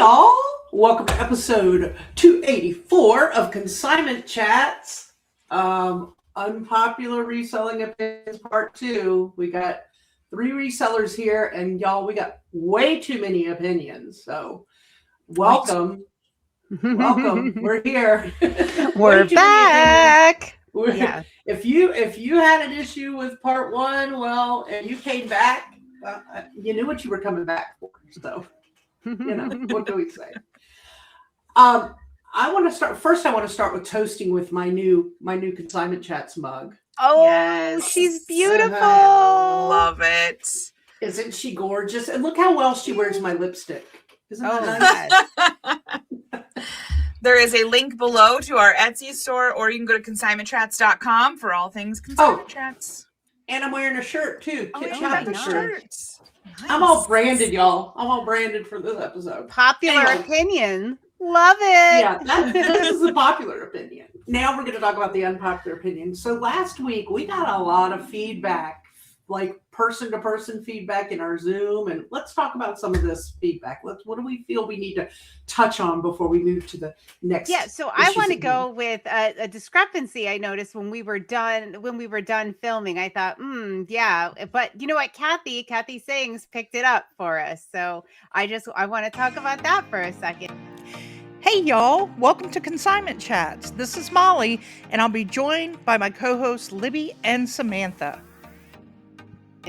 y'all. Welcome to episode 284 of Consignment Chats. Unpopular Reselling Opinions Part 2. We got 3 resellers here, and y'all, we got way too many opinions. So welcome. Welcome. We're here. We're back. If you had an issue with part 1, well, and you came back, you knew what you were coming back for. So, what do we say? I want to start with toasting with my new Consignment Chats mug. Oh, yes. She's beautiful. Love it. Isn't she gorgeous? And look how well she wears my lipstick. Isn't that nice? There is a link below to our Etsy store, or you can go to consignmentchats.com for all things Consignment Chats. And I'm wearing a shirt too. Shirts. Nice. I'm all branded, y'all. I'm all branded for this episode. Popular opinion. Love it. Yeah, this is a popular opinion. Now we're going to talk about the unpopular opinion. So last week we got a lot of feedback, like person-to-person feedback in our Zoom, and let's talk about some of this feedback. What do we feel we need to touch on before we move to the next? Yeah, so I want to go with a discrepancy I noticed when we were done filming. I thought, yeah, but you know what, Kathy Sayings picked it up for us. So I want to talk about that for a second. Hey y'all, welcome to Consignment Chats. This is Molly, and I'll be joined by my co-hosts Libby and Samantha.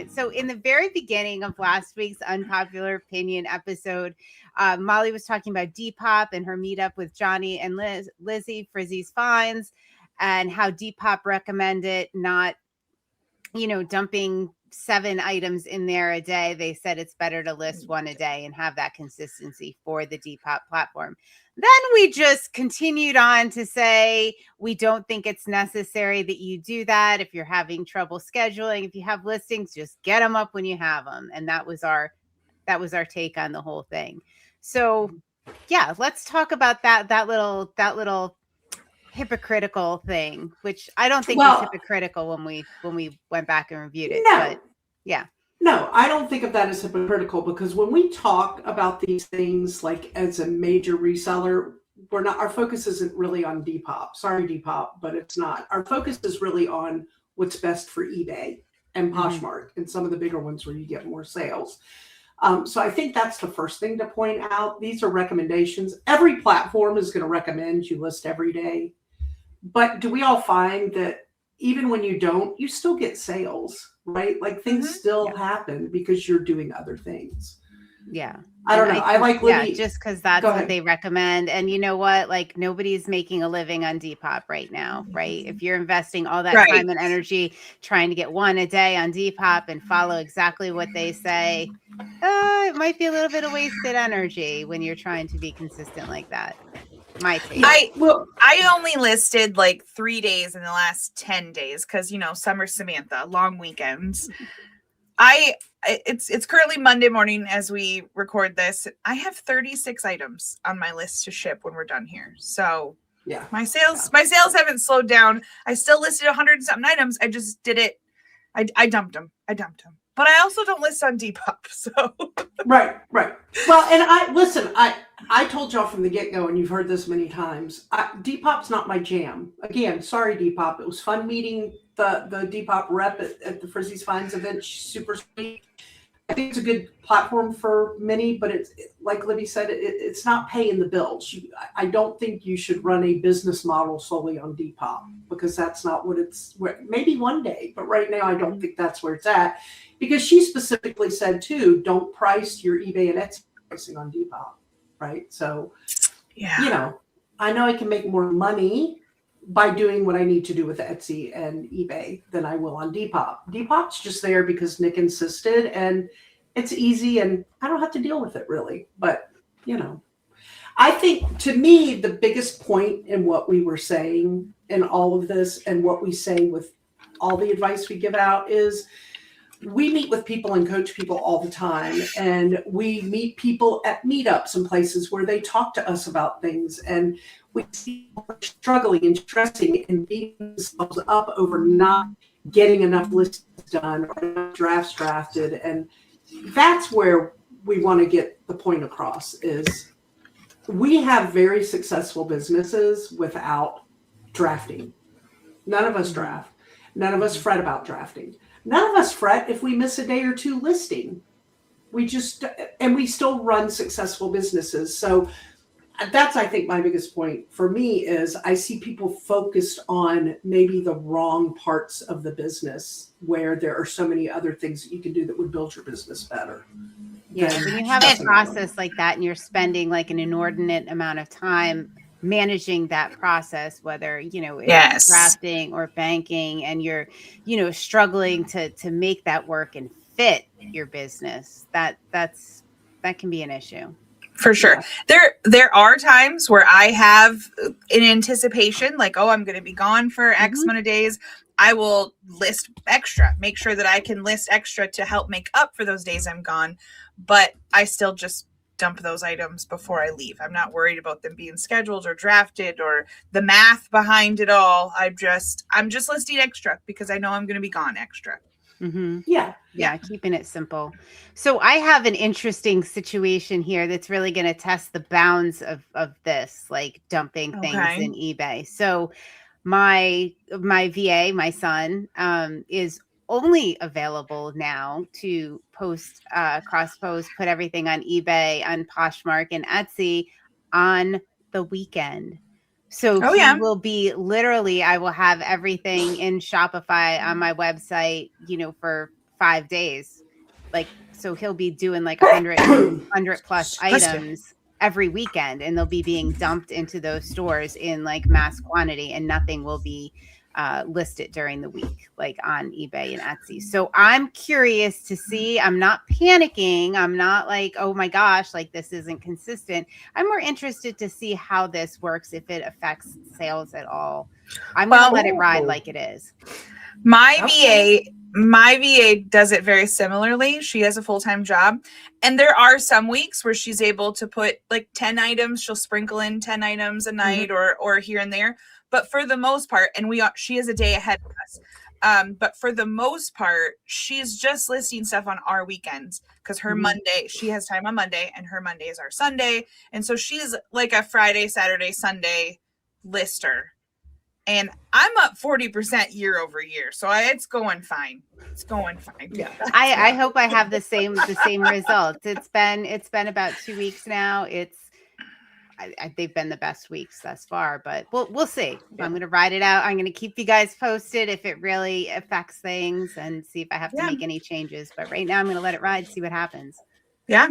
So in the very beginning of last week's Unpopular Opinion episode, Molly was talking about Depop and her meetup with Johnny and Lizzie Frizzy's Finds, and how Depop recommended not, dumping 7 items in there a day. They said it's better to list 1 a day and have that consistency for the Depop platform. Then we just continued on to say, we don't think it's necessary that you do that. If you're having trouble scheduling, if you have listings, just get them up when you have them. And that was our take on the whole thing. So yeah, let's talk about that little hypocritical thing, which I don't think was hypocritical when we went back and reviewed it. No. But yeah. No, I don't think of that as hypocritical, because when we talk about these things, like as a major reseller, our focus isn't really on Depop. Sorry, Depop, but it's not. Our focus is really on what's best for eBay and Poshmark and some of the bigger ones where you get more sales. So I think that's the first thing to point out. These are recommendations. Every platform is going to recommend you list every day. But do we all find that even when you don't, you still get sales, right? Like things still happen because you're doing other things. Yeah. I don't know. I like Libby. Yeah, just because that's what they recommend. And you know what? Like nobody's making a living on Depop right now, right? If you're investing all that time and energy trying to get 1 a day on Depop and follow exactly what they say, it might be a little bit of wasted energy when you're trying to be consistent like that. My take. I only listed like 3 days in the last 10 days because summer Samantha, long weekends. It's currently Monday morning as we record this. I have 36 items on my list to ship when we're done here. So yeah, my sales haven't slowed down. I still listed 100 and something items. I just did it. I dumped them. But I also don't list on Depop. So right. Well, and I told y'all from the get-go, and you've heard this many times, Depop's not my jam. Again, sorry, Depop. It was fun meeting the Depop rep at the Frizzy's Finds event. She's super sweet. I think it's a good platform for many, but it's like Libby said, it's not paying the bills. I don't think you should run a business model solely on Depop, because that's not what maybe one day, but right now I don't think that's where it's at, because she specifically said too, don't price your eBay and Etsy pricing on Depop, right? So, I know I can make more money by doing what I need to do with Etsy and eBay than I will on Depop. Depop's just there because Nick insisted, and it's easy and I don't have to deal with it really. But, I think to me, the biggest point in what we were saying in all of this and what we say with all the advice we give out is we meet with people and coach people all the time, and we meet people at meetups and places where they talk to us about things, and we see people struggling and stressing and beating themselves up over not getting enough lists done or enough drafts drafted. And that's where we want to get the point across is we have very successful businesses without drafting. None of us draft. None of us fret about drafting. None of us fret if we miss a day or two listing. We still run successful businesses. So that's, I think, my biggest point for me is I see people focused on maybe the wrong parts of the business where there are so many other things that you can do that would build your business better. Yeah, when you have a process like that and you're spending like an inordinate amount of time managing that process, whether, it's drafting or banking, and you're, struggling to make that work and fit your business, that can be an issue. For sure. Yeah. There are times where I have in anticipation, like, oh, I'm going to be gone for X amount of days. I will list extra, make sure that I can list extra to help make up for those days I'm gone. But I still just dump those items before I leave. I'm not worried about them being scheduled or drafted or the math behind it all. I'm just listing extra because I know I'm going to be gone extra. Mm-hmm. Yeah, keeping it simple. So I have an interesting situation here that's really going to test the bounds of this, like dumping things in eBay. So my VA, my son, is only available now to post, cross-post, put everything on eBay, on Poshmark and Etsy on the weekend. So will be literally, I will have everything in Shopify on my website, for 5 days. Like, so he'll be doing like 100 plus items every weekend, and they'll be being dumped into those stores in like mass quantity, and nothing will be listed during the week, like on eBay and Etsy. So I'm curious to see. I'm not panicking. I'm not like, oh my gosh, like this isn't consistent. I'm more interested to see how this works, if it affects sales at all. I'm going to let it ride like it is. My VA does it very similarly. She has a full-time job, and there are some weeks where she's able to put like 10 items. She'll sprinkle in 10 items a night or here and there. But for the most part, and she is a day ahead of us. But for the most part, she's just listing stuff on our weekends because her Monday, she has time on Monday, and her Monday is our Sunday. And so she's like a Friday, Saturday, Sunday lister. And I'm up 40% year over year. So it's going fine. It's going fine. Yeah. I hope I have the same results. It's been about 2 weeks now. They've been the best weeks thus far, but we'll see. Yeah. I'm going to ride it out. I'm going to keep you guys posted if it really affects things, and see if I have to make any changes. But right now I'm going to let it ride, see what happens. Yeah.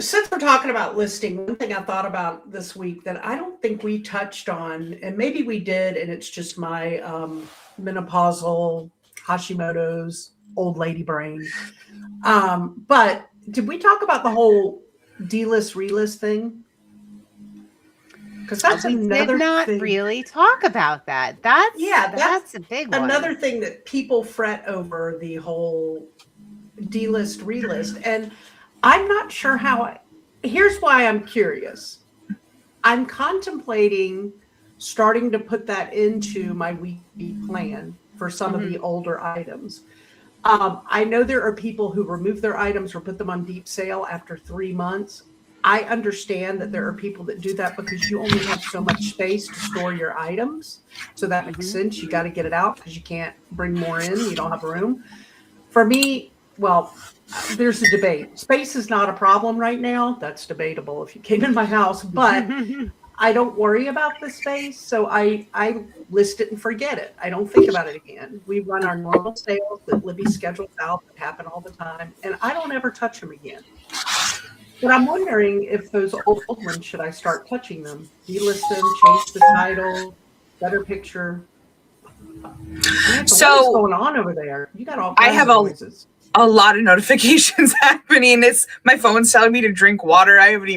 Since we're talking about listing, one thing I thought about this week that I don't think we touched on, and maybe we did, and it's just my menopausal Hashimoto's old lady brain. But did we talk about the whole delist relist thing? Because that's another not thing. Really talk about that. That's a big one. Another thing that people fret over, the whole delist relist, and I'm not sure how. Here's why I'm curious. I'm contemplating starting to put that into my weekly plan for some of the older items. I know there are people who remove their items or put them on deep sale after 3 months. I understand that there are people that do that because you only have so much space to store your items. So that makes sense. You got to get it out because you can't bring more in. You don't have room. For me, well, there's a debate. Space is not a problem right now. That's debatable if you came in my house, but I don't worry about the space. So I list it and forget it. I don't think about it again. We run our normal sales that Libby schedules out that happen all the time, and I don't ever touch them again. But I'm wondering if those old ones, should I start touching them? Delist them, change the title, better picture. So what's going on over there? You got all kinds of noises. A lot of notifications happening. My phone's telling me to drink water. I haven't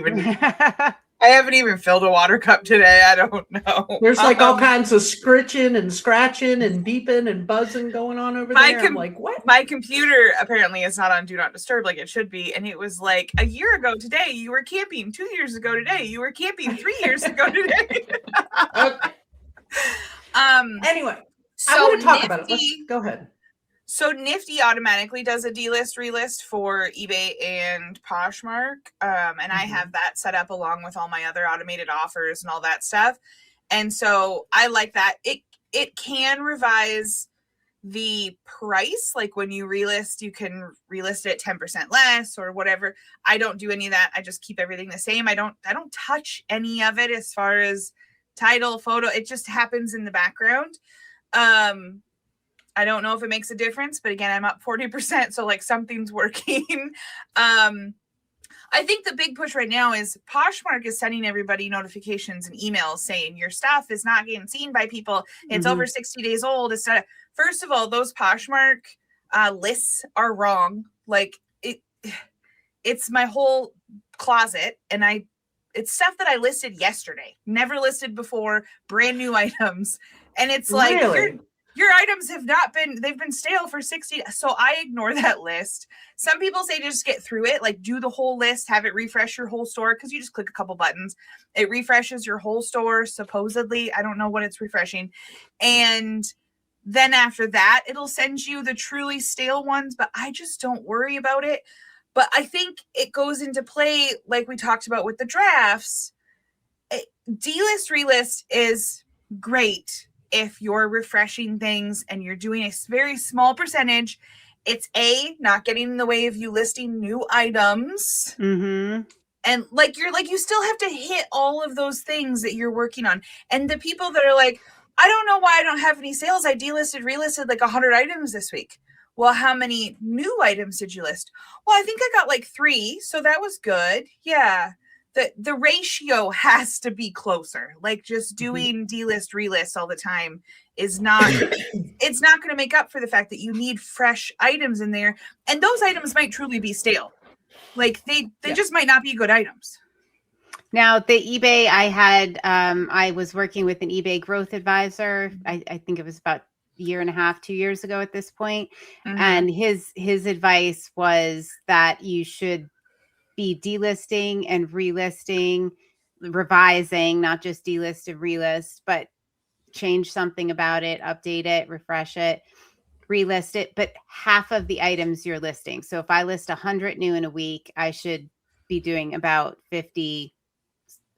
even filled a water cup today. I don't know. There's like all kinds of scritching and scratching and beeping and buzzing going on over there. I'm like, what? My computer apparently is not on Do Not Disturb like it should be. And it was like, a year ago today, you were camping. 2 years ago today, you were camping. 3 years ago today. Okay. Anyway, so I want to talk about it. Go ahead. So Nifty automatically does a delist relist for eBay and Poshmark. And I have that set up along with all my other automated offers and all that stuff. And so I like that. It can revise the price. Like when you relist, you can relist it at 10% less or whatever. I don't do any of that. I just keep everything the same. I don't touch any of it as far as title, photo. It just happens in the background. I don't know if it makes a difference, but again, I'm up 40%. So like something's working. I think the big push right now is Poshmark is sending everybody notifications and emails saying your stuff is not getting seen by people. It's over 60 days old. First of all, those Poshmark lists are wrong. Like it's my whole closet, and it's stuff that I listed yesterday, never listed before, brand new items, and it's like really? Your items they've been stale for 60. So I ignore that list. Some people say just get through it, like do the whole list, have it refresh your whole store, because you just click a couple buttons. It refreshes your whole store, supposedly. I don't know what it's refreshing. And then after that, it'll send you the truly stale ones, but I just don't worry about it. But I think it goes into play, like we talked about with the drafts. Delist relist is great if you're refreshing things and you're doing a very small percentage. It's not getting in the way of you listing new items. And you still have to hit all of those things that you're working on. And the people that are like, I don't know why I don't have any sales. I relisted like 100 items this week. Well, how many new items did you list? Well, I think I got like 3. So that was good. Yeah. The ratio has to be closer. Like just doing delist relist all the time is not, it's not going to make up for the fact that you need fresh items in there. And those items might truly be stale. Like they just might not be good items. Now the eBay I was working with an eBay growth advisor. I think it was about a year and a half, 2 years ago at this point. And his advice was that you should be delisting and relisting, revising, not just delist and relist, but change something about it, update it, refresh it, relist it, but half of the items you're listing. So if I list 100 new in a week, I should be doing about 50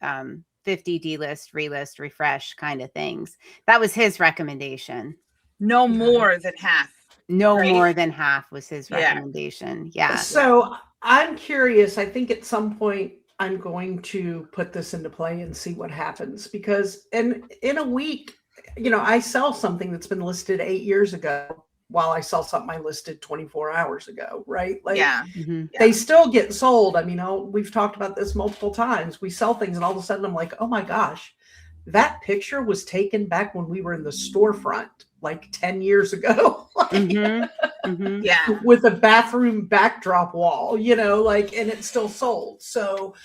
delist, relist, refresh kind of things. That was his recommendation. No more than half. More than half was his recommendation. Yeah. So I'm curious. I think at some point I'm going to put this into play and see what happens, because in a week, I sell something that's been listed 8 years ago while I sell something I listed 24 hours ago, right? Like, they still get sold. I mean, we've talked about this multiple times. We sell things and all of a sudden I'm like, oh my gosh, that picture was taken back when we were in the storefront like 10 years ago. With a bathroom backdrop wall, and it's still sold. So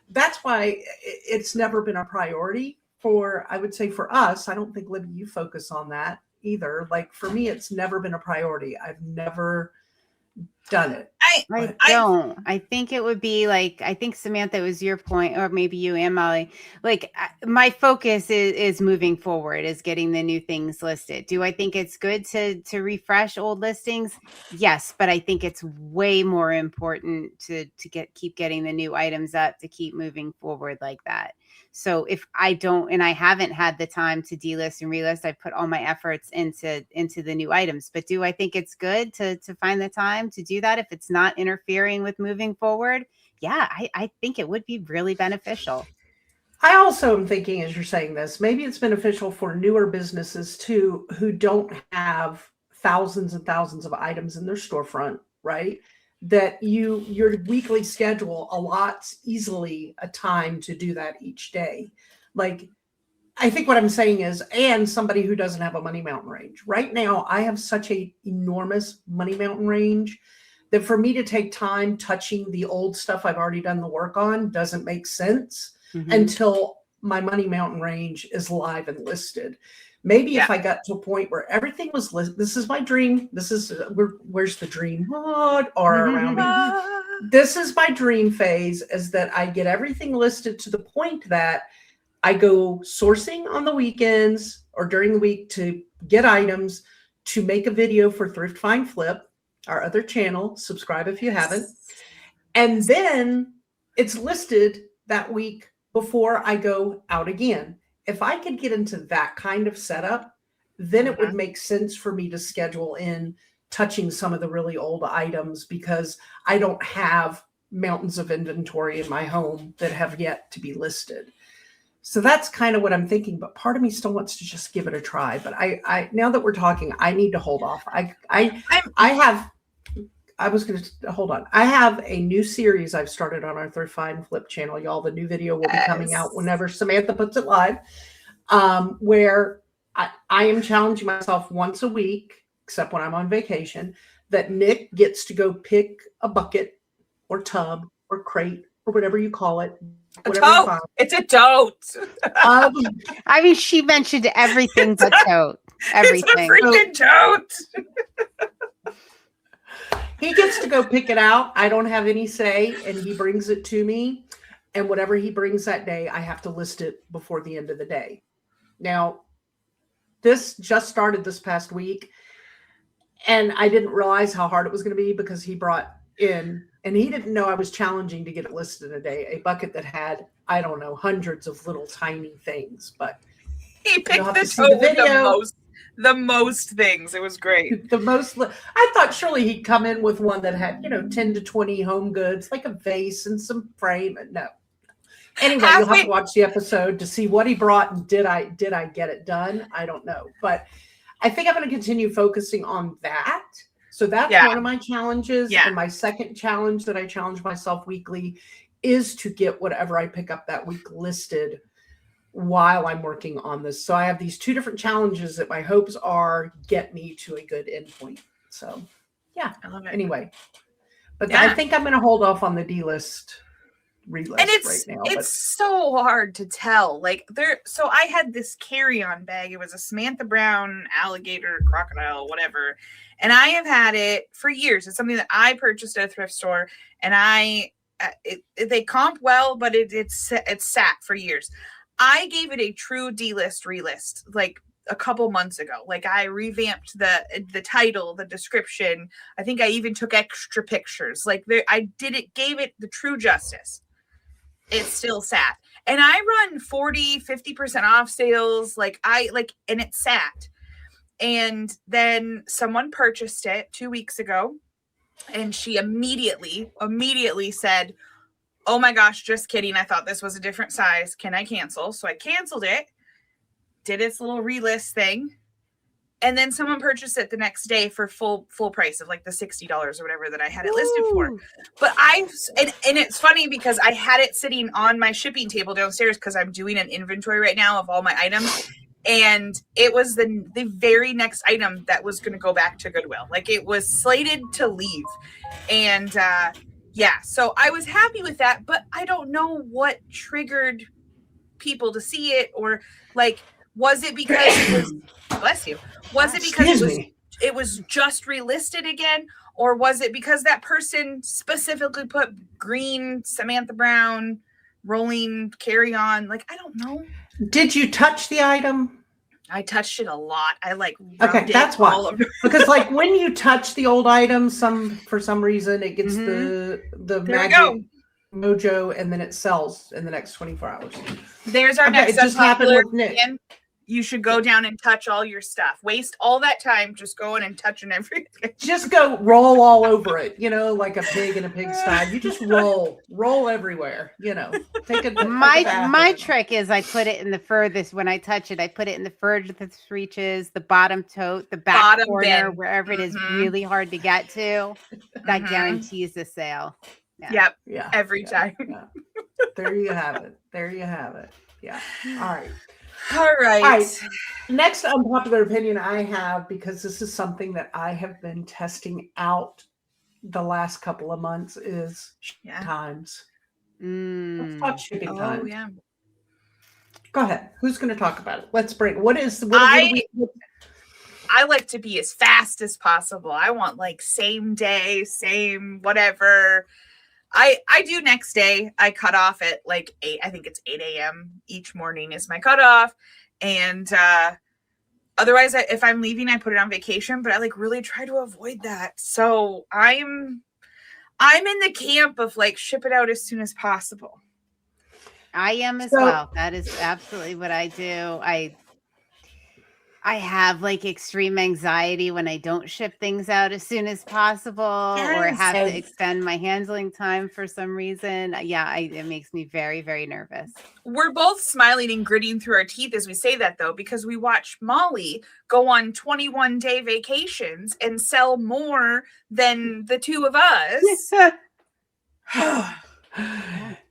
that's why it's never been a priority I would say for us. I don't think, Libby, you focus on that either. Like for me, it's never been a priority. I've never done it. I think it would be like, I think Samantha, it was your point, or maybe you and Molly, like my focus is moving forward, is getting the new things listed. Do I think it's good to refresh old listings? Yes, but I think it's way more important to keep getting the new items up, to keep moving forward like that. So if I don't, and I haven't had the time to delist and relist, I put all my efforts into the new items. But do I think it's good to find the time to do that if it's not interfering with moving forward? Yeah, I think it would be really beneficial. I also am thinking, as you're saying this, maybe it's beneficial for newer businesses too, who don't have thousands and thousands of items in their storefront, right? That your weekly schedule allots easily a time to do that each day. Like, I think what I'm saying is, and somebody who doesn't have a money mountain range. Right now, I have such a enormous money mountain range that for me to take time touching the old stuff I've already done the work on doesn't make sense until my money mountain range is live and listed. Maybe if I got to a point where everything was listed, this is my dream. This is where's the dream aura around me. This is my dream phase, is that I get everything listed to the point that I go sourcing on the weekends or during the week to get items, to make a video for Thrift Find Flip, our other channel. Subscribe if you haven't. And then it's listed that week before I go out again. If I could get into that kind of setup, then it would make sense for me to schedule in touching some of the really old items, because I don't have mountains of inventory in my home that have yet to be listed. So that's kind of what I'm thinking, but part of me still wants to just give it a try. But I now that we're talking, I need to hold off. I have a new series I've started on our Thrift Find Flip channel. Y'all, the new video will be coming out whenever Samantha puts it live, where I am challenging myself once a week, except when I'm on vacation, that Nick gets to go pick a bucket or tub or crate or whatever you call it. A tote. It's a tote. I mean, she mentioned everything but tote. Everything. It's a freaking tote. He gets to go pick it out. I don't have any say, and he brings it to me. And whatever he brings that day, I have to list it before the end of the day. Now, this just started this past week, and I didn't realize how hard it was going to be, because he brought in, and he didn't know I was challenging to get it listed in a day, a bucket that had, I don't know, hundreds of little tiny things. But he picked the tote with the most things. It was great. I thought surely he'd come in with one that had, 10 to 20 home goods, like a vase and some frame. No. Anyway, you'll have to watch the episode to see what he brought, and did I get it done? I don't know. But I think I'm going to continue focusing on that. So that's one of my challenges. Yeah. And my second challenge that I challenge myself weekly is to get whatever I pick up that week listed while I'm working on this. So I have these two different challenges that my hopes are get me to a good endpoint. So yeah, I love it. Anyway, but I think I'm going to hold off on the delist relist and it's right now. It's so hard to tell. So I had this carry-on bag. It was a Samantha Brown alligator, crocodile, whatever. And I have had it for years. It's something that I purchased at a thrift store, and they comp well, but it's sat for years. I gave it a true delist relist like a couple months ago. Like, I revamped the title, the description. I think I even took extra pictures. Gave it the true justice. It still sat. And I run 40-50% off sales. And it sat. And then someone purchased it 2 weeks ago, and she immediately said, "Oh my gosh, just kidding. I thought this was a different size. Can I cancel?" So I canceled it, did its little relist thing. And then someone purchased it the next day for full price of like the $60 or whatever that I had it listed for. But and it's funny because I had it sitting on my shipping table downstairs, because I'm doing an inventory right now of all my items. And it was the very next item that was going to go back to Goodwill. Like, it was slated to leave. And so I was happy with that, but I don't know what triggered people to see it, or was it because it was, bless you, was it because it was just relisted again, or was it because that person specifically put green Samantha Brown rolling carry on? I don't know. Did you touch the item? I touched it a lot. That's why. Because when you touch the old item, for some reason it gets the magic mojo, and then it sells in the next 24 hours. There's our next. It just happened with Nick. You should go down and touch all your stuff. Waste all that time just going and touching everything. Just go roll all over it, like a pig in a pigsty. You just roll everywhere, Take a my trick is I put it in the furthest, when I touch it, I put it in the furthest reaches, the bottom tote, the back corner, wherever it is really hard to get to. That guarantees the sale. Yep. Yeah. Every time. Yeah. There you have it. Yeah. All right. Next unpopular opinion I have, because this is something that I have been testing out the last couple of months, is shipping times. Let's talk shipping times. Yeah. Go ahead. Who's going to talk about it? Let's bring. I like to be as fast as possible. I want same day, same whatever. I do next day. I cut off at 8. I think it's 8 a.m. each morning is my cutoff. And Otherwise, if I'm leaving, I put it on vacation, but I like really try to avoid that. So I'm in the camp of like ship it out as soon as possible. I am as well. That is absolutely what I do. I have like extreme anxiety when I don't ship things out as soon as possible, or have to extend my handling time for some reason. Yeah, it makes me very, very nervous. We're both smiling and gritting through our teeth as we say that, though, because we watch Molly go on 21-day vacations and sell more than the two of us.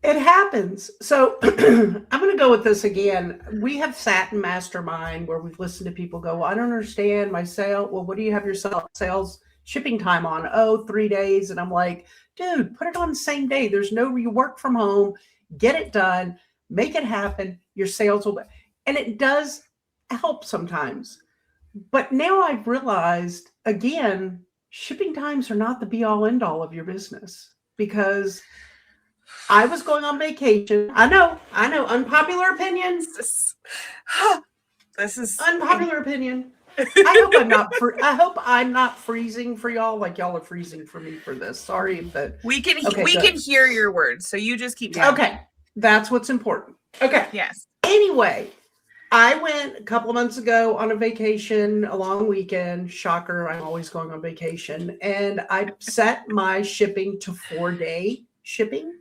It happens. So I'm going to go with this again. We have sat in mastermind where we've listened to people go, well, I don't understand my sale. Well, what do you have your sales shipping time on? Oh, 3 days. And I'm like, dude, put it on the same day. There's no, you work from home, get it done, make it happen. Your sales will, and it does help sometimes. But now I've realized, again, shipping times are not the be all end all of your business, because I was going on vacation. I know, unpopular opinion. This is unpopular opinion. I hope I'm not freezing for y'all like y'all are freezing for me for this. Sorry, but we can hear your words, so you just keep talking. Okay, that's what's important. Okay. Yes. Anyway, I went a couple of months ago on a vacation, a long weekend. Shocker, I'm always going on vacation. And I set my shipping to 4-day shipping.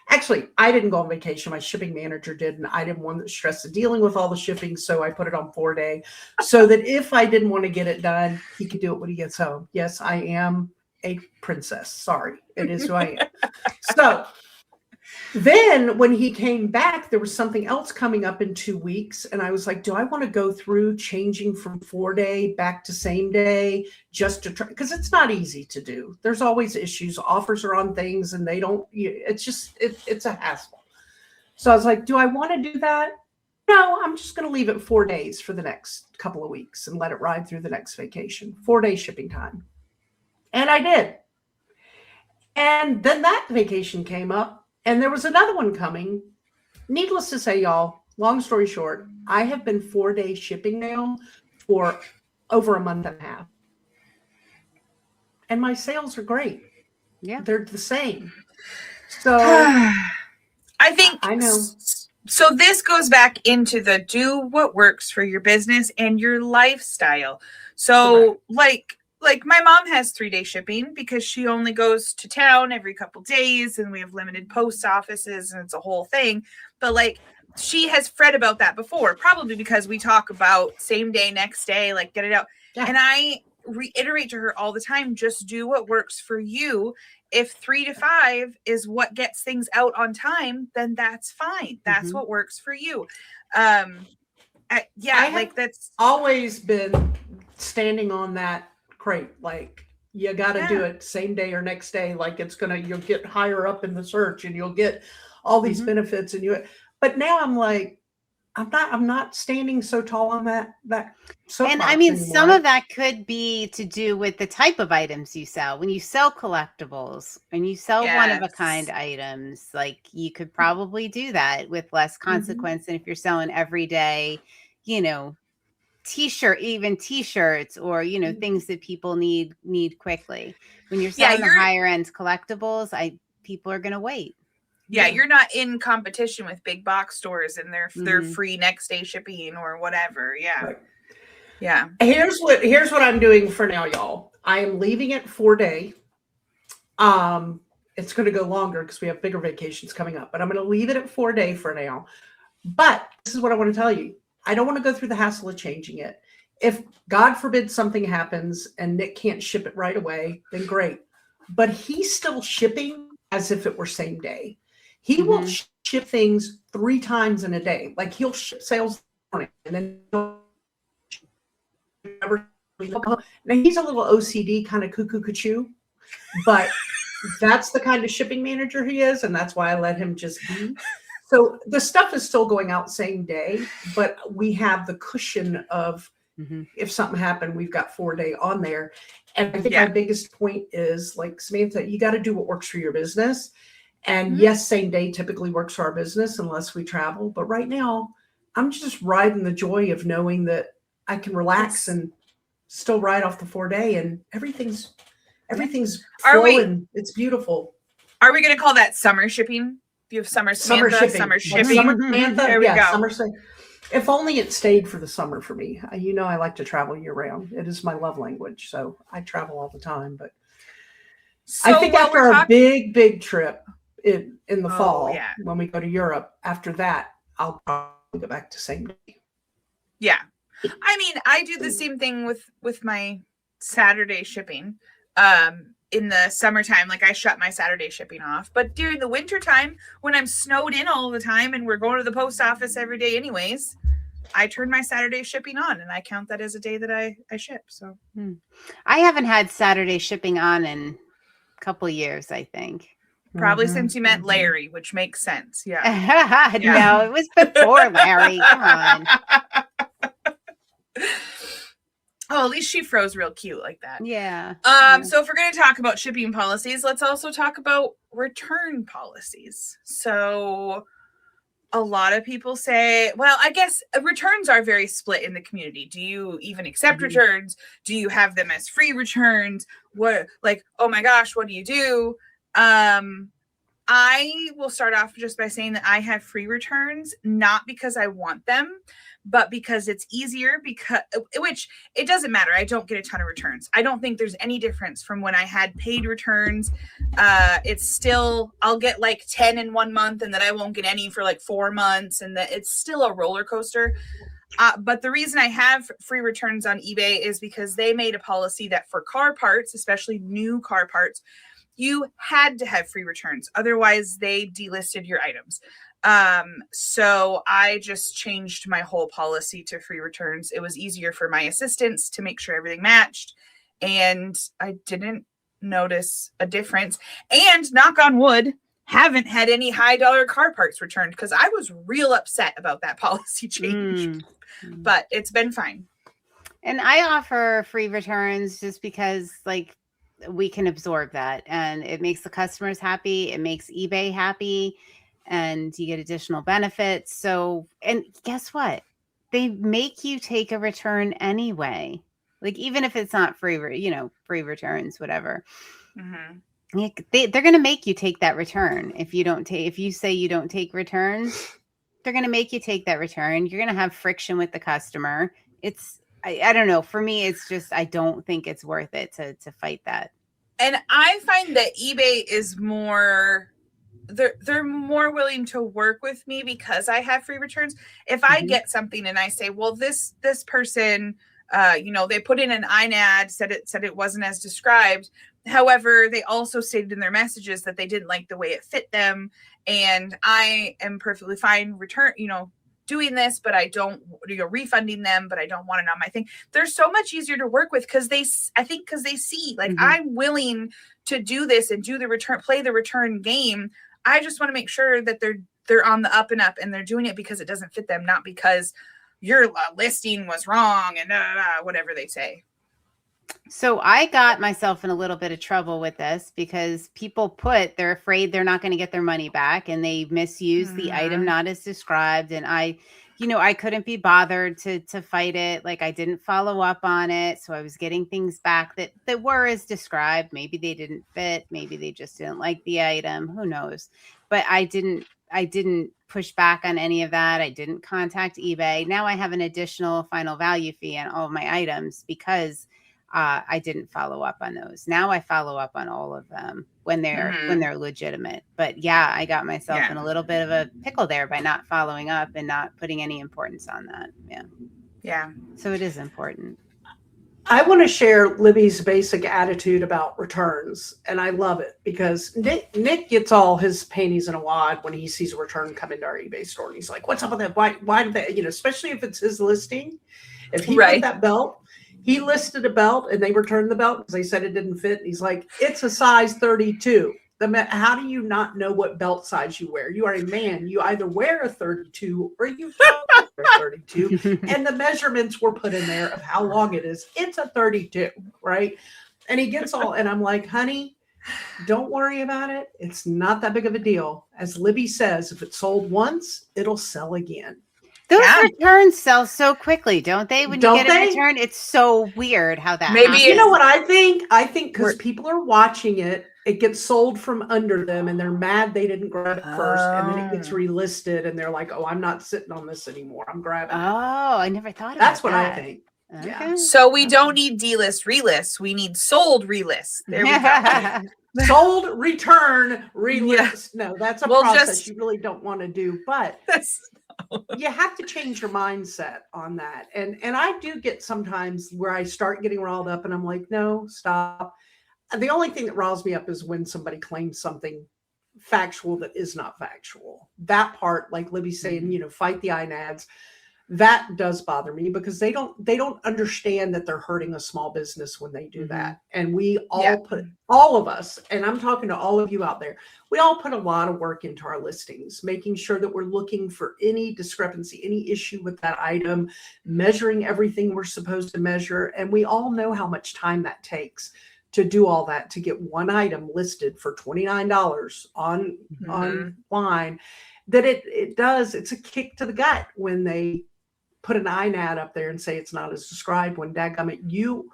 Actually, I didn't go on vacation. My shipping manager did, and I didn't want the stress of dealing with all the shipping, so I put it on 4-day so that if I didn't want to get it done, he could do it when he gets home. Yes, I am a princess. Sorry, it is who I am. So then when he came back, there was something else coming up in 2 weeks. And I was like, do I want to go through changing from 4-day back to same day just to try? Because it's not easy to do. There's always issues. Offers are on things and they don't, it's just, it's a hassle. So I was like, do I want to do that? No, I'm just going to leave it 4 days for the next couple of weeks and let it ride through the next vacation. 4-day shipping time. And I did. And then that vacation came up. And there was another one coming. Needless to say, y'all, long story short, I have been 4-day shipping now for over a month and a half. And my sales are great. Yeah. They're the same. So I think I know. So this goes back into the do what works for your business and your lifestyle. So like my mom has 3-day shipping because she only goes to town every couple days and we have limited post offices and it's a whole thing. But like she has fret about that before, probably because we talk about same day, next day, like get it out. Yeah. And I reiterate to her all the time, just do what works for you. If 3 to 5 is what gets things out on time, then that's fine. That's what works for you. That's always been standing on that crate, like you got to do it same day or next day, like you'll get higher up in the search and you'll get all these benefits but now I'm like, I'm not standing so tall on that soapbox. And I mean anymore. Some of that could be to do with the type of items you sell. When you sell collectibles and you sell one of a kind items, like you could probably do that with less consequence than if you're selling everyday, t-shirts or things that people need quickly. When you're selling the higher end collectibles, people are going to wait. Yeah, you're not in competition with big box stores and their free next day shipping or whatever. Yeah. Right. Yeah. Here's what I'm doing for now, y'all. I am leaving it 4-day. It's going to go longer because we have bigger vacations coming up, but I'm going to leave it at 4-day for now. But this is what I want to tell you. I don't want to go through the hassle of changing it. If God forbid something happens and Nick can't ship it right away, then great. But he's still shipping as if it were same day. He will ship things 3 times in a day. Like he'll ship sales morning and then now he's a little OCD kind of cuckoo, but that's the kind of shipping manager he is, and that's why I let him just be. So the stuff is still going out same day, but we have the cushion of if something happened, we've got 4-day on there. And I think my biggest point is, like Samantha, you got to do what works for your business. And yes, same day typically works for our business unless we travel. But right now, I'm just riding the joy of knowing that I can relax and still ride off the 4-day, and everything's flowing. It's beautiful. Are we going to call that summer shipping? Do you have summer shipping? Summer shipping. Summer Samantha, there we go. Summer. If only it stayed for the summer for me. I like to travel year round. It is my love language, so I travel all the time. But I think after a big trip in the fall, when we go to Europe, after that, I'll probably go back to same day. Yeah. I mean, I do the same thing with my Saturday shipping. In the summertime, like I shut my Saturday shipping off. But during the winter time, when I'm snowed in all the time and we're going to the post office every day anyways, I turn my Saturday shipping on and I count that as a day that I ship. So I haven't had Saturday shipping on in a couple of years, I think. Probably since you met Larry, which makes sense. Yeah. No, it was before Larry. Come on. Oh, at least she froze real cute like that. Yeah. So if we're going to talk about shipping policies, let's also talk about return policies. So a lot of people say, well, I guess returns are very split in the community. Do you even accept returns? Do you have them as free returns? What, like, oh my gosh, what do you do? I will start off just by saying that I have free returns, not because I want them, but because it's easier, which it doesn't matter. I don't get a ton of returns. I don't think there's any difference from when I had paid returns. It's still, I'll get like 10 in 1 month and then I won't get any for like 4 months. And that it's still a roller coaster. But the reason I have free returns on eBay is because they made a policy that for car parts, especially new car parts, you had to have free returns. Otherwise, they delisted your items. So I just changed my whole policy to free returns. It was easier for my assistants to make sure everything matched. And I didn't notice a difference. And knock on wood, haven't had any high dollar car parts returned because I was real upset about that policy change. But it's been fine. And I offer free returns just because, like, we can absorb that and it makes the customers happy. It makes eBay happy and you get additional benefits. So, and guess what? They make you take a return anyway. Like, even if it's not free, free returns, whatever. They're going to make you take that return. If you say you don't take returns, they're going to make you take that return. You're going to have friction with the customer. I don't know. For me, it's just, I don't think it's worth it to fight that. And I find that eBay is more, they're more willing to work with me because I have free returns. If I get something and I say, well, this person, they put in an INAD, said it wasn't as described. However, they also stated in their messages that they didn't like the way it fit them. And I am perfectly fine doing this, but I don't, refunding them, but I don't want it on my thing. They're so much easier to work with because they see, like, I'm willing to do this and do the return, play the return game. I just want to make sure that they're on the up and up and they're doing it because it doesn't fit them, not because your listing was wrong and whatever they say. So I got myself in a little bit of trouble with this because people they're afraid they're not going to get their money back and they misuse the item not as described. And I couldn't be bothered to fight it. Like, I didn't follow up on it. So I was getting things back that were as described. Maybe they didn't fit. Maybe they just didn't like the item. Who knows? But I didn't push back on any of that. I didn't contact eBay. Now I have an additional final value fee on all my items because I didn't follow up on those. Now I follow up on all of them when they're legitimate. But yeah, I got myself in a little bit of a pickle there by not following up and not putting any importance on that. Yeah. So it is important. I want to share Libby's basic attitude about returns, and I love it because Nick gets all his panties in a wad when he sees a return come into our eBay store, and he's like, "What's up with that? Why did they?" Especially if it's his listing. If he put that belt. He listed a belt and they returned the belt because they said it didn't fit. He's like, it's a size 32. How do you not know what belt size you wear? You are a man. You either wear a 32 or you don't wear a 32. And the measurements were put in there of how long it is. It's a 32, right? And he gets and I'm like, honey, don't worry about it. It's not that big of a deal. As Libby says, if it's sold once, it'll sell again. Those returns sell so quickly, don't they? When Don't you get a they? return, it's so weird how that Maybe happens. You know what I think? I think because people are watching it, it gets sold from under them and they're mad they didn't grab it first. And then it gets relisted and they're like, oh, I'm not sitting on this anymore. I'm grabbing it. Oh, I never thought about that. That's what I think. Okay. Yeah. So we don't need delist, relist. We need sold, relist. There we go. Sold, return, relist. Yeah. No, that's a process you really don't want to do. But you have to change your mindset on that. And I do get sometimes where I start getting riled up and I'm like, no, stop. The only thing that riles me up is when somebody claims something factual that is not factual. That part, like Libby's saying, you know, fight the INADs. That does bother me because they don't understand that they're hurting a small business when they do that. And we all put, all of us, and I'm talking to all of you out there, we all put a lot of work into our listings, making sure that we're looking for any discrepancy, any issue with that item, measuring everything we're supposed to measure. And we all know how much time that takes to do all that, to get one item listed for $29 online, that it's a kick to the gut when they put an INAD up there and say it's not as described, when dadgummit, you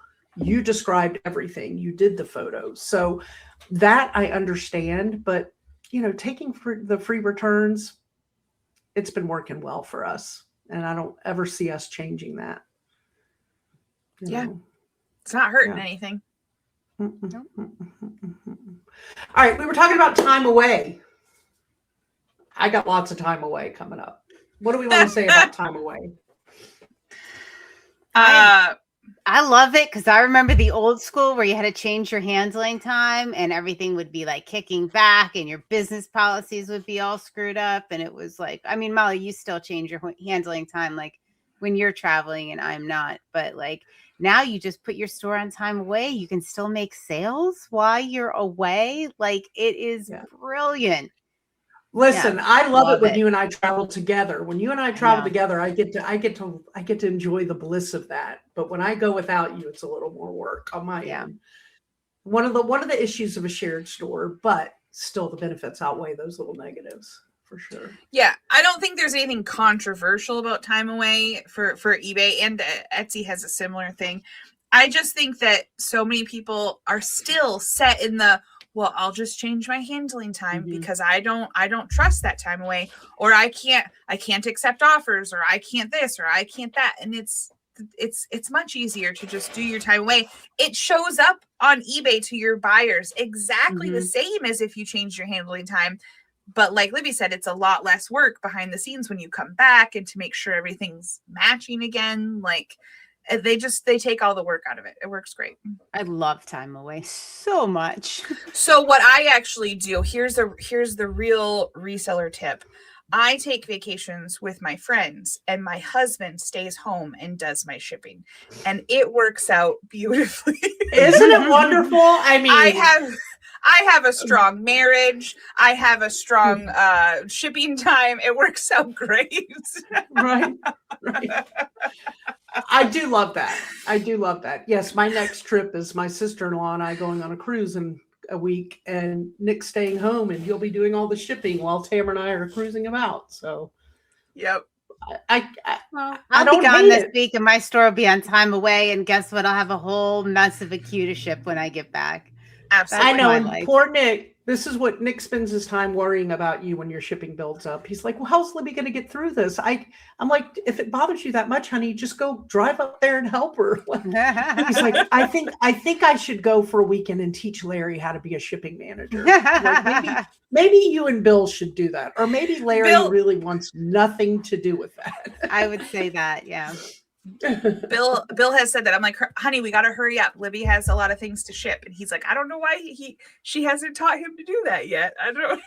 described everything, you did the photos. So that I understand, but you know, taking the free returns, it's been working well for us. And I don't ever see us changing that. You know? It's not hurting anything. All right, we were talking about time away. I got lots of time away coming up. What do we want to say about time away? I love it because I remember the old school where you had to change your handling time and everything would be like kicking back and your business policies would be all screwed up. And it was like, I mean, Molly, you still change your handling time like when you're traveling and I'm not. But like now you just put your store on time away. You can still make sales while you're away. Like it is brilliant. Listen, I love it when you and I travel together. When you and I travel together, I get to enjoy the bliss of that. But when I go without you, it's a little more work on my end. One of the issues of a shared store, but still the benefits outweigh those little negatives for sure. Yeah, I don't think there's anything controversial about time away for eBay, and Etsy has a similar thing. I just think that so many people are still set in the, well, I'll just change my handling time because I don't trust that time away, or I can't accept offers, or I can't this, or I can't that. And it's much easier to just do your time away. It shows up on eBay to your buyers exactly the same as if you change your handling time. But like Libby said, it's a lot less work behind the scenes when you come back and to make sure everything's matching again. Like they take all the work out of it. It works great. I love time away so much. So what I actually do, here's the real reseller tip. I take vacations with my friends and my husband stays home and does my shipping, and it works out beautifully. Isn't it wonderful? I mean, I have a strong marriage. I have a strong shipping time. It works out great. Right. I do love that. Yes, my next trip is my sister-in-law and I going on a cruise in a week, and Nick's staying home and he'll be doing all the shipping while Tamara and I are cruising about. So, yep. I'll be gone this week and my store will be on time away. And guess what? I'll have a whole mess of a queue to ship when I get back. Absolutely. I know. And poor Nick, this is what Nick spends his time worrying about you when your shipping builds up. He's like, well, how's Libby going to get through this? I'm like, if it bothers you that much, honey, just go drive up there and help her. He's like, I think I should go for a weekend and teach Larry how to be a shipping manager. Like maybe you and Bill should do that. Or maybe Larry really wants nothing to do with that. I would say that. Yeah. Bill has said that. I'm like, honey, we got to hurry up. Libby has a lot of things to ship. And he's like, I don't know why she hasn't taught him to do that yet. I don't.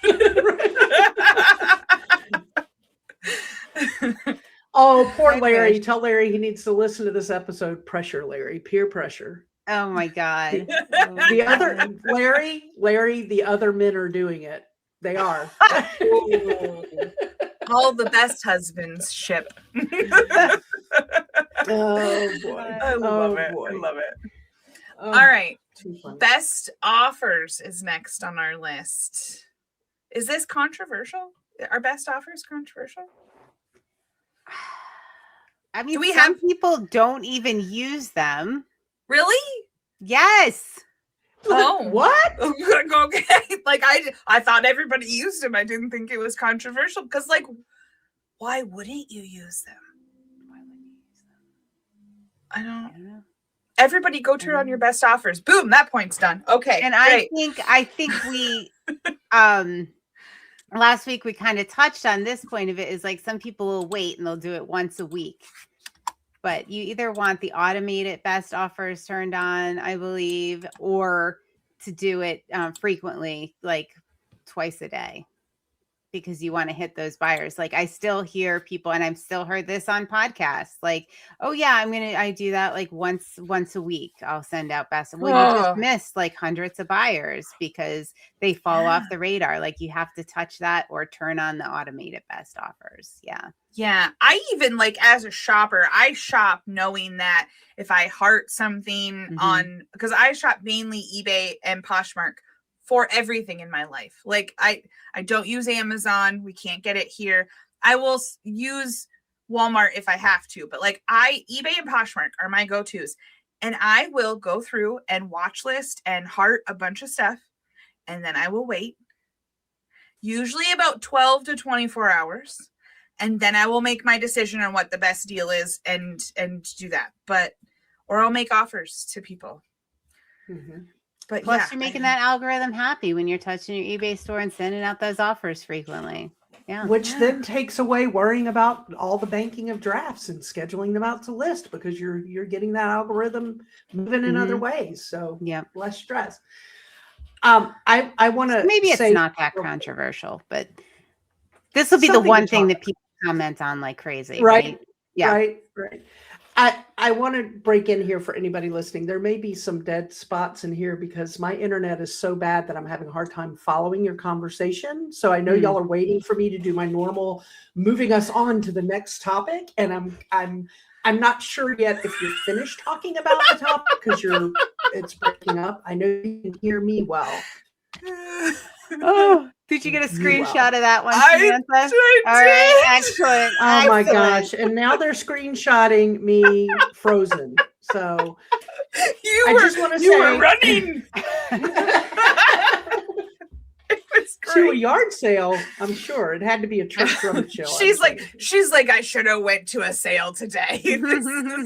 Oh, poor Larry. Tell Larry he needs to listen to this episode. Pressure, Larry. Peer pressure. Oh my God. The other Larry, the other men are doing it. They are. All the best husbands ship. Oh boy. I love it. I love it. All right. Best offers is next on our list. Is this controversial? Are best offers controversial? I mean, some people don't even use them. Really? Yes. Oh, what? Okay. Like I thought everybody used them. I didn't think it was controversial because, like, why wouldn't you use them? I don't know. Everybody go turn on your best offers. Boom, that point's done. Okay. And great. I think we last week we kind of touched on this point of it, is like some people will wait and they'll do it once a week. But you either want the automated best offers turned on, I believe, or to do it frequently, like twice a day, because you want to hit those buyers. Like, I still hear people, and I've still heard this on podcasts, like, oh yeah, I do that like once a week. I'll send out best. Well, you just missed like hundreds of buyers because they fall off the radar. Like, you have to touch that or turn on the automated best offers. Yeah. I even, like, as a shopper, I shop knowing that if I heart something on, because I shop mainly eBay and Poshmark for everything in my life. Like, I don't use Amazon. We can't get it here. I will use Walmart if I have to, but like eBay and Poshmark are my go-tos. And I will go through and watch list and heart a bunch of stuff. And then I will wait, usually about 12 to 24 hours. And then I will make my decision on what the best deal is and do that. Or I'll make offers to people. But plus, you're making that algorithm happy when you're touching your eBay store and sending out those offers frequently. Yeah. Which then takes away worrying about all the banking of drafts and scheduling them out to list, because you're getting that algorithm moving in other ways. So less stress. I want to maybe it's not that controversial, but this will be the one thing that people comment on like crazy, right? Yeah. Right. I want to break in here for anybody listening. There may be some dead spots in here because my internet is so bad that I'm having a hard time following your conversation. So I know y'all are waiting for me to do my normal moving us on to the next topic. And I'm not sure yet if you're finished talking about the topic because it's breaking up. I know you can hear me well. Oh, did you get a screenshot of that one, Samantha? I All right, excellent. Oh my gosh. And now they're screenshotting me frozen. So you were running to a yard sale. I'm sure it had to be a church rummage show. She's like, I should have went to a sale today.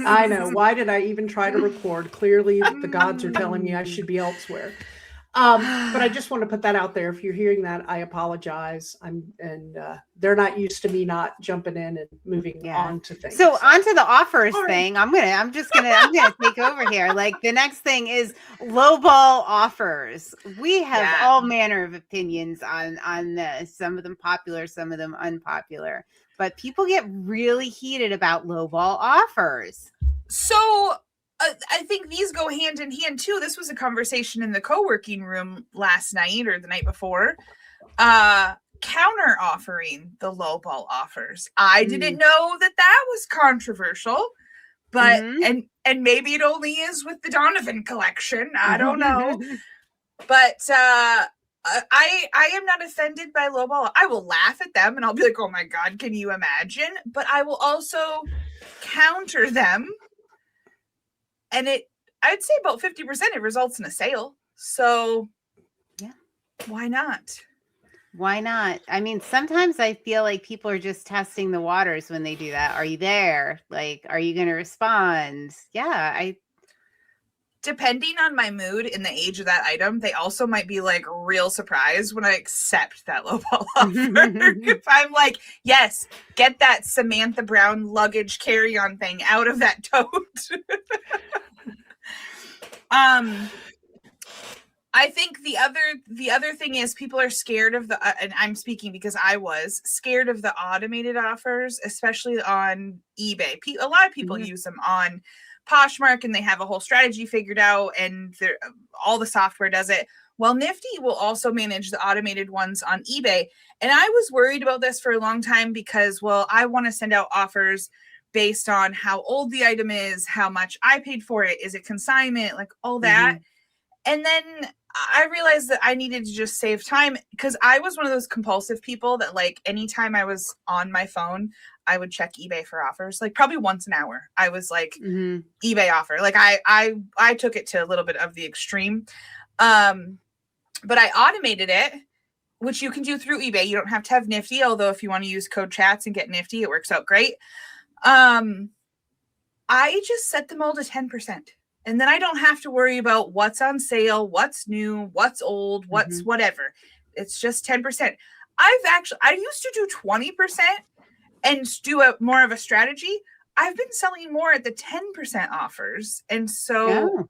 I know. Why did I even try to record? Clearly the gods are telling me I should be elsewhere. But I just want to put that out there. If you're hearing that, I apologize. They're not used to me not jumping in and moving on to things. So onto the offers thing. I'm gonna take over here. Like, the next thing is lowball offers. We have all manner of opinions on this. Some of them popular, some of them unpopular. But people get really heated about lowball offers. So I think these go hand in hand too. This was a conversation in the co-working room last night or the night before. Counter offering the lowball offers. I didn't know that was controversial, but and maybe it only is with the Donovan collection. I don't know, but I am not offended by lowball. I will laugh at them and I'll be like, oh my God, can you imagine? But I will also counter them. And I'd say about 50% it results in a sale. So why not? Why not? I mean, sometimes I feel like people are just testing the waters when they do that. Are you there? Like, are you going to respond? Yeah. Depending on my mood and the age of that item, they also might be like real surprised when I accept that lowball offer. If I'm like, yes, get that Samantha Brown luggage carry-on thing out of that tote. I think the other thing is people are scared of and I'm speaking because I was scared of the automated offers, especially on eBay. A lot of people use them on Poshmark and they have a whole strategy figured out and all the software does it. Well, Nifty will also manage the automated ones on eBay. And I was worried about this for a long time because, well, I want to send out offers based on how old the item is, how much I paid for it, is it consignment, like all that. And then I realized that I needed to just save time because I was one of those compulsive people that, like, anytime I was on my phone, I would check eBay for offers, like probably once an hour. I was like, Mhm. eBay offer. Like I took it to a little bit of the extreme. But I automated it, which you can do through eBay. You don't have to have Nifty, although if you want to use code chats and get Nifty, it works out great. I just set them all to 10%. And then I don't have to worry about what's on sale, what's new, what's old, what's whatever. It's just 10%. I used to do 20% and do more of a strategy. I've been selling more at the 10% offers. And so,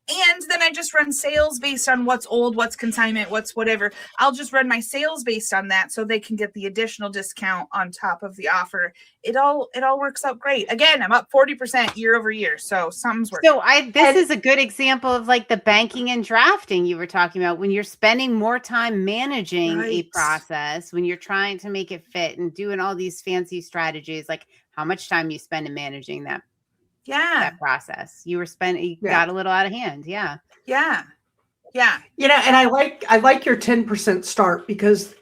and then I just run sales based on what's old, what's consignment, what's whatever. I'll just run my sales based on that so they can get the additional discount on top of the offer. It all works out great. Again, I'm up 40% year over year. So something's working. So this is a good example of like the banking and drafting you were talking about, when you're spending more time managing a process, when you're trying to make it fit and doing all these fancy strategies, like how much time you spend in managing that process. You got a little out of hand. Yeah. You know, and I like your 10% start, because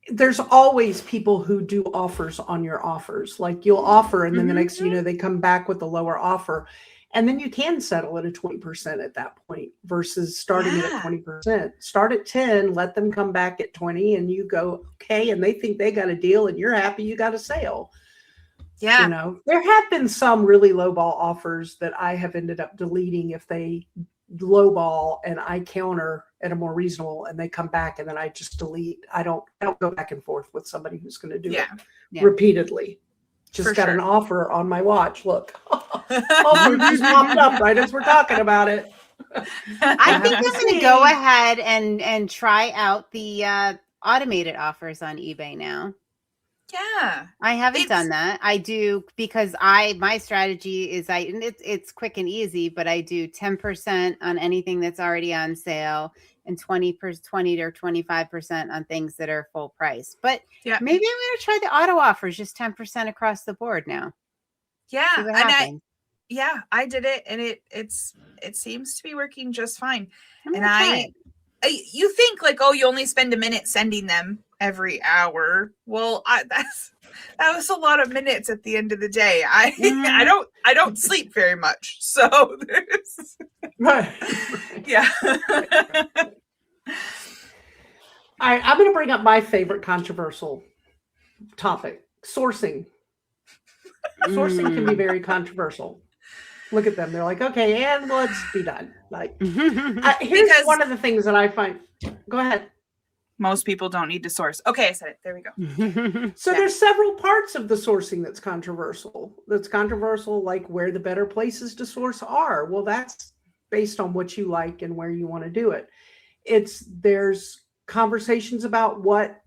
there's always people who do offers on your offers. Like you'll offer, and then the next, they come back with a lower offer, and then you can settle at a 20% at that point versus starting it at 20%. Start at 10, let them come back at 20, and you go, okay. And they think they got a deal and you're happy you got a sale. Yeah. You know, there have been some really lowball offers that I have ended up deleting if they lowball and I counter at a more reasonable, and they come back and then I just delete. I don't go back and forth with somebody who's going to do it repeatedly. Just got an offer on my watch. Look, offer just popped up right as we're talking about it. I think I'm going to go ahead and try out the automated offers on eBay now. Yeah. I haven't done that. I do, because my strategy is it's quick and easy, but I do 10% on anything that's already on sale and 20 or 25% on things that are full price. But maybe I'm going to try the auto offers, just 10% across the board now. Yeah. And I did it, and it seems to be working just fine. And you think like, oh, you only spend a minute sending them every hour. Well, that was a lot of minutes at the end of the day. I don't sleep very much, so there's yeah. All right, I'm going to bring up my favorite controversial topic: sourcing. Sourcing can be very controversial. Look at them; they're like, okay, and let's be done. Like, here's one of the things that I find. Go ahead. Most people don't need to source. Okay, I said it. There we go. So there's several parts of the sourcing that's controversial. Like where the better places to source are. Well, that's based on what you like and where you want to do it. There's conversations about what,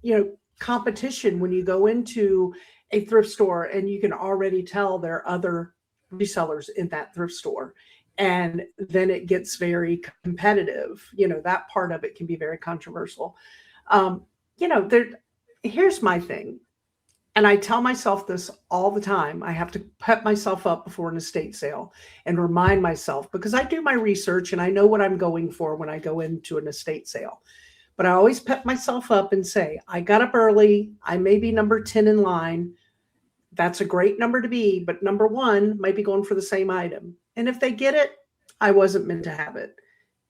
competition when you go into a thrift store, and you can already tell there are other resellers in that thrift store. And then it gets very competitive. That part of it can be very controversial. Here's my thing. And I tell myself this all the time. I have to pep myself up before an estate sale and remind myself, because I do my research and I know what I'm going for when I go into an estate sale. But I always pep myself up and say, I got up early. I may be number 10 in line. That's a great number to be, but number 1 might be going for the same item. And if they get it, I wasn't meant to have it,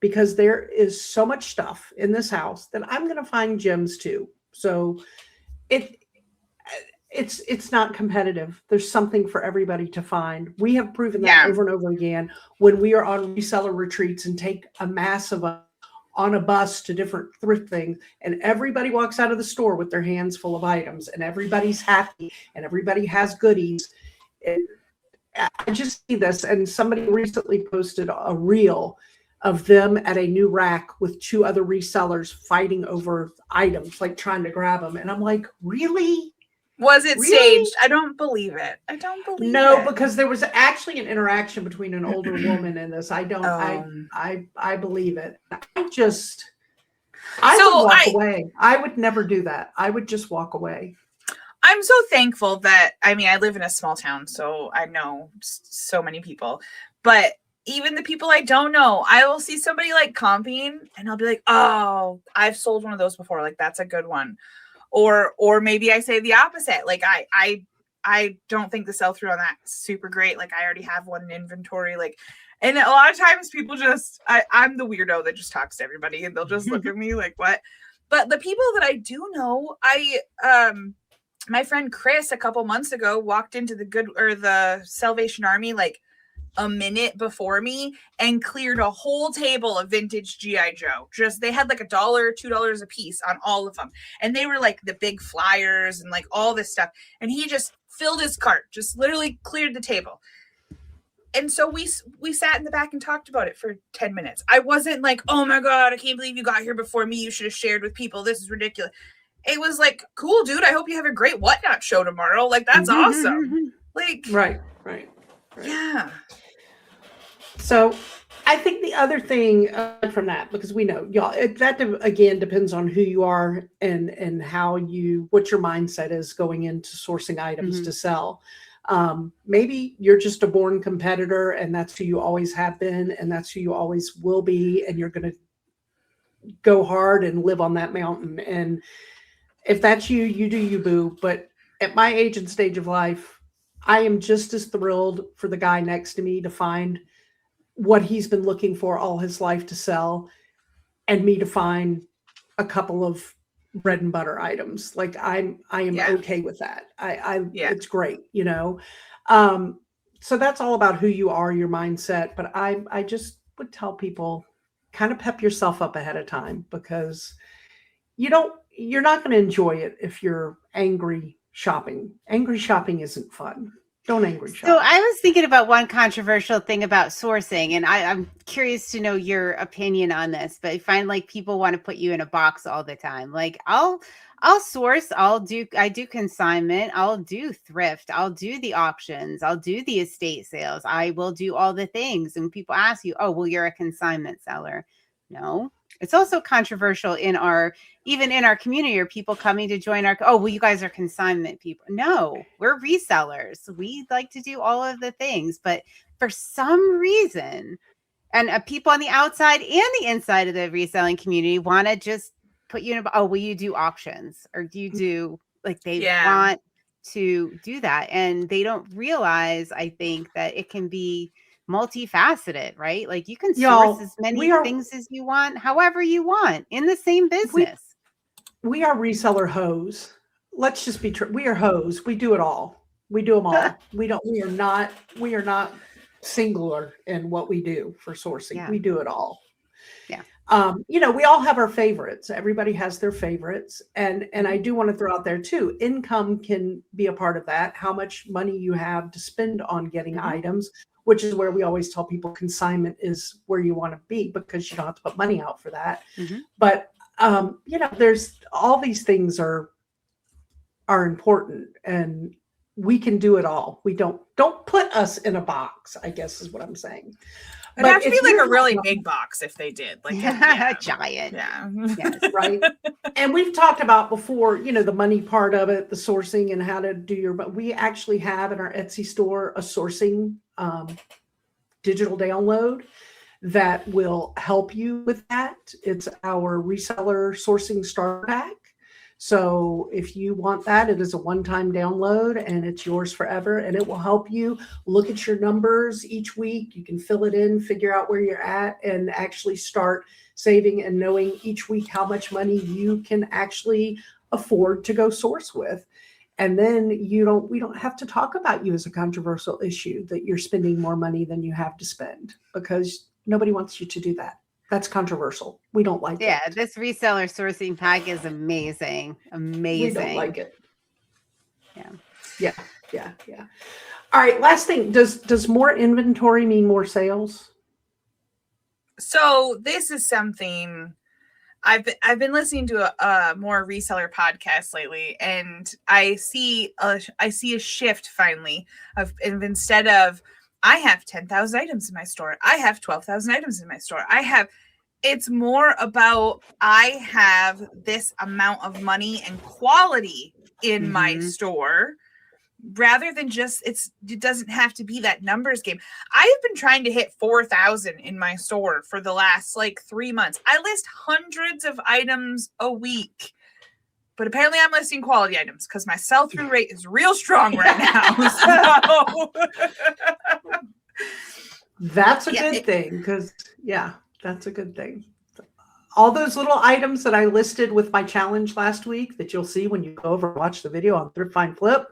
because there is so much stuff in this house that I'm going to find gems too. So it's not competitive. There's something for everybody to find. We have proven that over and over again when we are on reseller retreats and take a massive on a bus to different thrift things, and everybody walks out of the store with their hands full of items, and everybody's happy and everybody has goodies. I just see this, and somebody recently posted a reel of them at a new rack with 2 other resellers fighting over items, like trying to grab them. And I'm like, really? Was it staged? I don't believe it. No, because there was actually an interaction between an older woman and this. I believe it. I would walk away. I would never do that. I would just walk away. I'm so thankful that, I live in a small town, so I know so many people, but even the people I don't know, I will see somebody like comping and I'll be like, oh, I've sold one of those before. Like, that's a good one. Or maybe I say the opposite. Like I don't think the sell-through on that is super great. Like I already have one in inventory. Like, and a lot of times people just, I'm the weirdo that just talks to everybody and they'll just look at me like, what? But the people that I do know, my friend Chris a couple months ago walked into the Salvation Army like a minute before me and cleared a whole table of vintage GI Joe. Just they had like $1, $2 a piece on all of them, and they were like the big flyers and like all this stuff. And he just filled his cart, just literally cleared the table. And so we sat in the back and talked about it for 10 minutes. I wasn't like, oh my God, I can't believe you got here before me. You should have shared with people. This is ridiculous. It was like, cool, dude. I hope you have a great Whatnot show tomorrow. Like, that's awesome. Like, right. Yeah. So I think the other thing from that, because we know y'all, that again depends on who you are and how what your mindset is going into sourcing items to sell. Maybe you're just a born competitor and that's who you always have been and that's who you always will be, and you're going to go hard and live on that mountain. And if that's you, you do you, boo. But at my age and stage of life, I am just as thrilled for the guy next to me to find what he's been looking for all his life to sell, and me to find a couple of bread and butter items. Like I am okay with that. It's great, you know? So that's all about who you are, your mindset. But I just would tell people, kind of pep yourself up ahead of time, because you're not going to enjoy it if you're angry shopping. Angry shopping isn't fun. Don't angry shop. So I was thinking about one controversial thing about sourcing, and I'm curious to know your opinion on this. But I find like people want to put you in a box all the time. Like I'll source, I do consignment, I'll do thrift, I'll do the auctions, I'll do the estate sales. I will do all the things. And people ask you, oh, well, you're a consignment seller. No. It's also controversial even in our community, are people coming to join oh, well, you guys are consignment people. No, we're resellers. We like to do all of the things, but for some reason, and people on the outside and the inside of the reselling community want to just put you in oh, well, you do auctions, or do you do like they want to do that. And they don't realize, I think, that it can be multifaceted, right? Like you can source as many things as you want, however you want in the same business. We are reseller hoes. Let's just be true. We are hoes. We do it all. We do them all. We are not singular in what we do for sourcing. Yeah. We do it all. Yeah. We all have our favorites. Everybody has their favorites. And I do want to throw out there too, income can be a part of that. How much money you have to spend on getting items, which is where we always tell people consignment is where you want to be, because you don't have to put money out for that. But, there's all these things are important, and we can do it all. We don't put us in a box, I guess is what I'm saying. It'd have to be like a really big box if they did, like giant. Yeah. Yes, right. And we've talked about before, the money part of it, the sourcing and how to do but we actually have in our Etsy store a sourcing digital download that will help you with that. It's our reseller sourcing starter pack. So if you want that, it is a one-time download and it's yours forever, and it will help you look at your numbers each week. You can fill it in, figure out where you're at, and actually start saving and knowing each week how much money you can actually afford to go source with. And then we don't have to talk about you as a controversial issue that you're spending more money than you have to spend, because nobody wants you to do that. That's controversial. We don't like it. Yeah, this reseller sourcing pack is amazing. Amazing. We don't like it. Yeah. All right, last thing. Does more inventory mean more sales? So this is something I've been listening to a more reseller podcast lately, and I see a shift finally of instead of I have 10,000 items in my store, I have 12,000 items in my store. It's more about I have this amount of money and quality in my store, rather than just it doesn't have to be that numbers game. I've been trying to hit 4,000 in my store for the last 3 months. I list hundreds of items a week. But apparently I'm listing quality items because my sell-through rate is real strong right now. So. That's a good thing because, that's a good thing. All those little items that I listed with my challenge last week that you'll see when you go over and watch the video on Thrift Find Flip,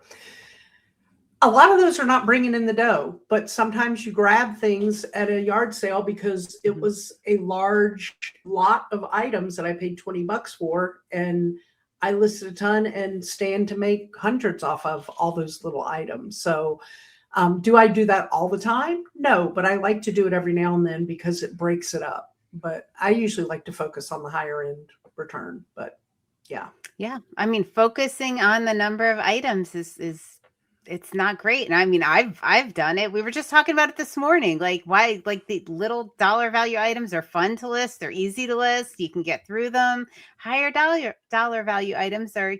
a lot of those are not bringing in the dough, but sometimes you grab things at a yard sale because it was a large lot of items that I paid $20 for, and I listed a ton and stand to make hundreds off of all those little items. So do I do that all the time? No, but I like to do it every now and then because it breaks it up. But I usually like to focus on the higher end return, but yeah. Yeah. I mean, focusing on the number of items is it's not great. And I mean, I've done it. We were just talking about it this morning. Like why, like the little dollar value items are fun to list. They're easy to list. You can get through them. Higher dollar value items are,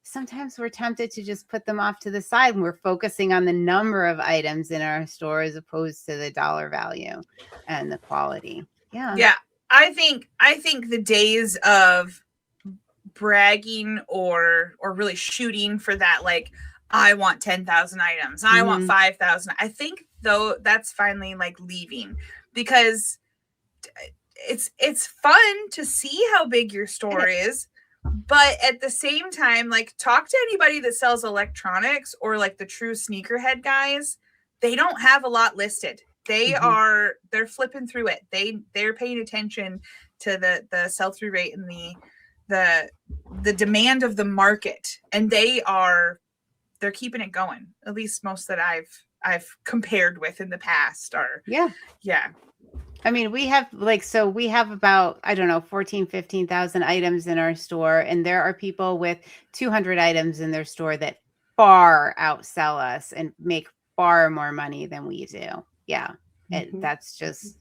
sometimes we're tempted to just put them off to the side when we're focusing on the number of items in our store as opposed to the dollar value and the quality. Yeah. Yeah. I think the days of bragging or really shooting for that, like, I want 10,000 items. I want 5,000. I think though that's finally like leaving because it's fun to see how big your store is, but at the same time, like talk to anybody that sells electronics or like the true sneakerhead guys. They don't have a lot listed. They're flipping through it. They're paying attention to the sell-through rate and the demand of the market, and they're keeping it going. At least most that I've compared with in the past are. Yeah. I mean, we have about, 14, 15,000 items in our store. And there are people with 200 items in their store that far outsell us and make far more money than we do. Yeah. That's just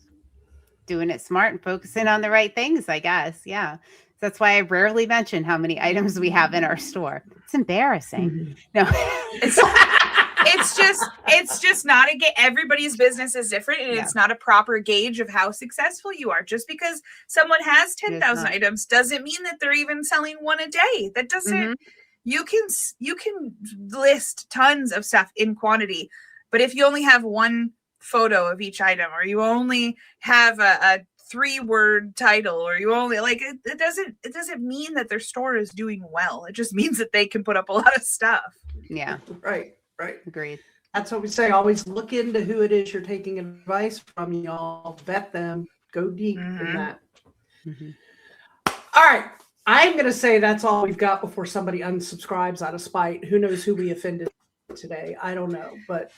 doing it smart and focusing on the right things, I guess. Yeah. That's why I rarely mention how many items we have in our store. It's embarrassing. No, it's just not everybody's business is different, and it's not a proper gauge of how successful you are. Just because someone has 10,000 items doesn't mean that they're even selling one a day. That doesn't. You can list tons of stuff in quantity, but if you only have one photo of each item, or you only have a 3-word title, or you only it doesn't mean that their store is doing well. It just means that they can put up a lot of stuff. Yeah. Right. Agreed. That's what we say. Always look into who it is you're taking advice from. Y'all vet them. Go deep in that. All right. I'm going to say that's all we've got before somebody unsubscribes out of spite. Who knows who we offended today? I don't know, but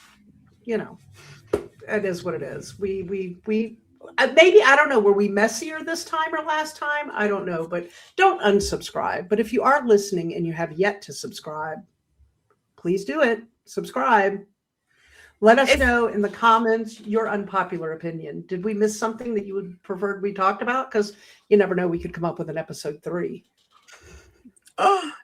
it is what it is. We maybe, I don't know, were we messier this time or last time? I don't know, but don't unsubscribe. But if you are listening and you have yet to subscribe, please do it. Subscribe. Let us know in the comments your unpopular opinion. Did we miss something that you would prefer we talked about? Because you never know, we could come up with an episode 3.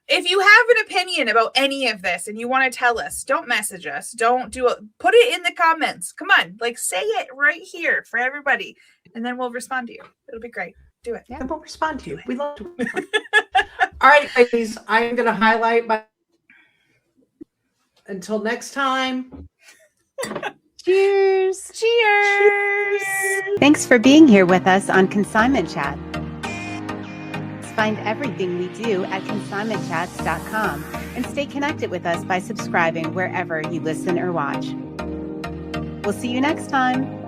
If you have an opinion about any of this and you want to tell us, don't message us. Don't do it. Put it in the comments. Come on, say it right here for everybody, and then we'll respond to you. It'll be great. Do it. Yeah, we'll respond to you. We love to respond. All right, ladies, I'm going to highlight my. Until next time. Cheers. Thanks for being here with us on Consignment Chat. Find everything we do at consignmentchats.com and stay connected with us by subscribing wherever you listen or watch. We'll see you next time.